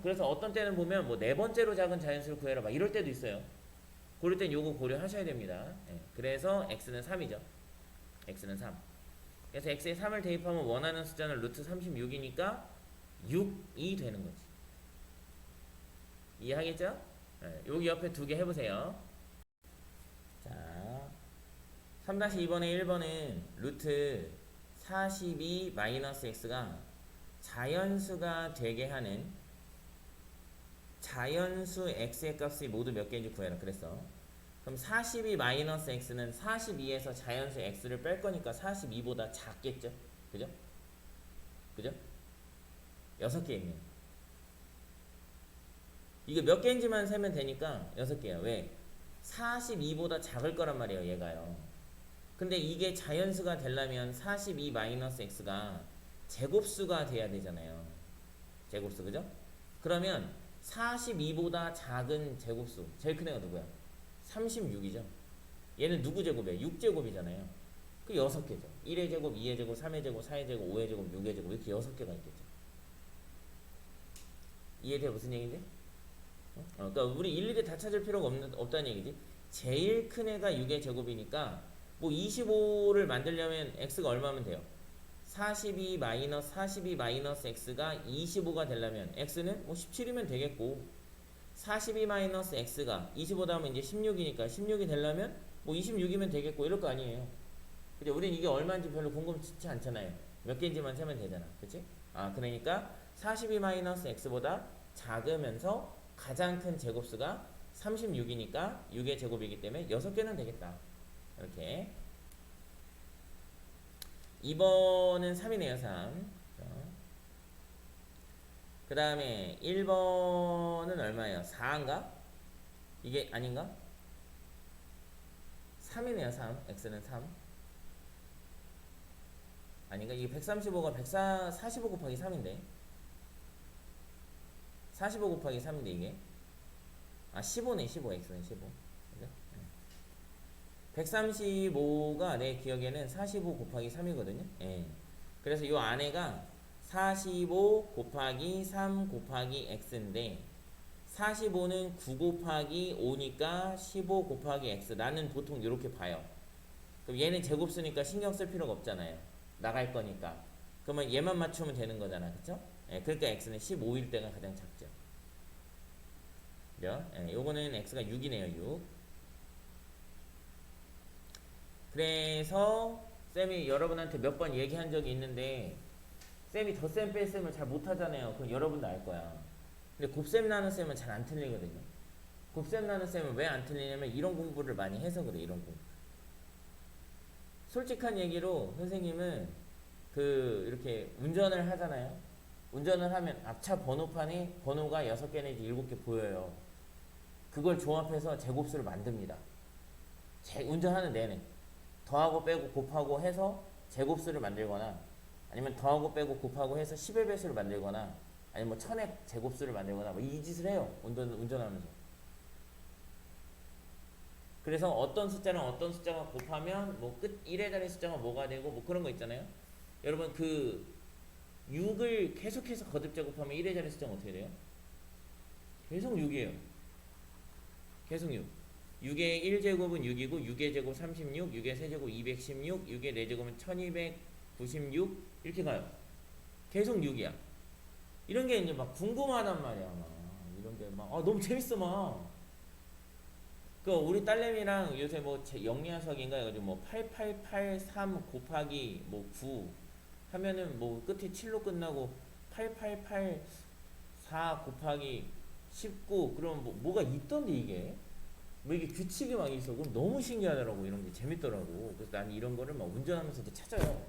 그래서 어떤 때는 보면 뭐 네 번째로 작은 자연수를 구해라 막 이럴 때도 있어요. 그럴 땐 요거 고려하셔야 됩니다. 그래서 x는 3이죠. x는 3. 그래서 x에 3을 대입하면 원하는 숫자는 루트 36이니까 6이 되는 거지. 이해하겠죠? 여기 옆에 두 개 해보세요. 자, 3-2번에 1번은 루트 42 마이너스 x가 자연수가 되게 하는 자연수 x의 값이 모두 몇 개인지 구해라 그랬어. 그럼 42 마이너스 x는 42에서 자연수 x를 뺄 거니까 42보다 작겠죠? 그죠? 6개 있네요. 이게 몇 개인지만 세면 되니까 6개야. 왜? 42보다 작을 거란 말이에요. 얘가요. 근데 이게 자연수가 되려면 42 마이너스 x가 제곱수가 돼야 되잖아요. 제곱수 그죠? 그러면 42보다 작은 제곱수 제일 큰 애가 누구야? 36이죠. 얘는 누구 제곱이야? 6제곱이잖아요. 그 6개죠. 1의 제곱, 2의 제곱, 3의 제곱, 4의 제곱, 5의 제곱, 6의 제곱 이렇게 6개가 있겠죠. 이해돼? 무슨 얘기인지? 그러니까 우리 일일이 다 찾을 필요가 없다는 얘기지. 제일 큰 애가 6의 제곱이니까 뭐 25를 만들려면 x가 얼마면 돼요? 42 마이너스 x가 25가 되려면 x는 뭐 17이면 되겠고 42 마이너스 x가 25 다음에 이제 16이니까 16이 되려면 뭐 26이면 되겠고 이럴 거 아니에요. 근데 우린 이게 얼마인지 별로 궁금치 않잖아요. 몇 개인지만 세면 되잖아. 그치? 그러니까 42 마이너스 x보다 작으면서 가장 큰 제곱수가 36이니까 6의 제곱이기 때문에 6개는 되겠다. 이렇게 2번은 3이네요. 3. 그 다음에 1번은 얼마예요? 4인가? 이게 아닌가? 3이네요. 3. x는 3. 아닌가? 이게 135가 145 곱하기 3인데 45 곱하기 3인데 이게 15네 15 x는 15 그죠? 135가 내 기억에는 45 곱하기 3이거든요. 예. 그래서 이 안에가 45 곱하기 3 곱하기 x인데 45는 9 곱하기 5니까 15 곱하기 x. 나는 보통 이렇게 봐요. 그럼 얘는 제곱수니까 신경 쓸 필요가 없잖아요. 나갈 거니까. 그러면 얘만 맞추면 되는 거잖아. 그쵸? 예, 그러니까 x는 15일 때가 가장 작죠. 그죠? 예, 요거는 x가 6이네요. 6. 그래서 쌤이 여러분한테 몇 번 얘기한 적이 있는데 쌤이 덧셈 뺄셈을 잘 못하잖아요. 그건 여러분도 알 거야. 근데 곱셈 나눗셈은 잘 안 틀리거든요. 곱셈 나눗셈은 왜 안 틀리냐면 이런 공부를 많이 해서 그래. 이런 공부. 솔직한 얘기로 선생님은 이렇게 운전을 하잖아요. 운전을 하면 앞차 번호판에 번호가 6개 내지 7개 보여요. 그걸 조합해서 제곱수를 만듭니다. 운전하는 내내 더하고 빼고 곱하고 해서 제곱수를 만들거나 아니면 더하고 빼고 곱하고 해서 10의 배수를 만들거나 아니면 뭐 1000의 제곱수를 만들거나 뭐 이 짓을 해요. 운전하면서. 그래서 어떤 숫자랑 어떤 숫자가 곱하면 뭐 끝 1의 자리 숫자가 뭐가 되고 뭐 그런 거 있잖아요. 여러분 6을 계속해서 거듭 제곱하면 1의 자리 숫자가 어떻게 돼요? 계속 6이에요. 계속 6. 6의 1제곱은 6이고 6의 제곱 36, 6의 세제곱 216, 6의 4제곱은 1296 이렇게 가요. 계속 6이야. 이런 게 이제 막 궁금하단 말이야. 막. 이런 게 막 너무 재밌어 막. 우리 딸내미랑 요새 뭐 영리화석인가 해가지고 뭐 8883 곱하기 뭐 9 하면은 뭐 끝에 7로 끝나고 8884 곱하기 19 그럼 뭐가 있던데 이게 뭐 이게 규칙이 막 있어. 그럼 너무 신기하더라고. 이런 게 재밌더라고. 그래서 나는 이런 거를 막 운전하면서도 찾아요.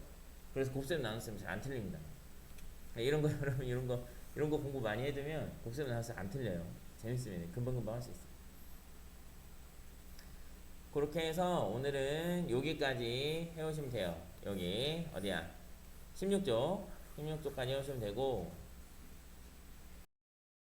그래서 곱셈 나눗셈 잘 안 틀립니다. 이런 거 여러분 이런 거 공부 많이 해두면 곱셈 나눗셈 안 틀려요. 재밌습니다. 금방금방 할 수 있어. 그렇게 해서 오늘은 여기까지 해오시면 돼요. 여기 어디야? 16쪽 16쪽까지 해오시면 되고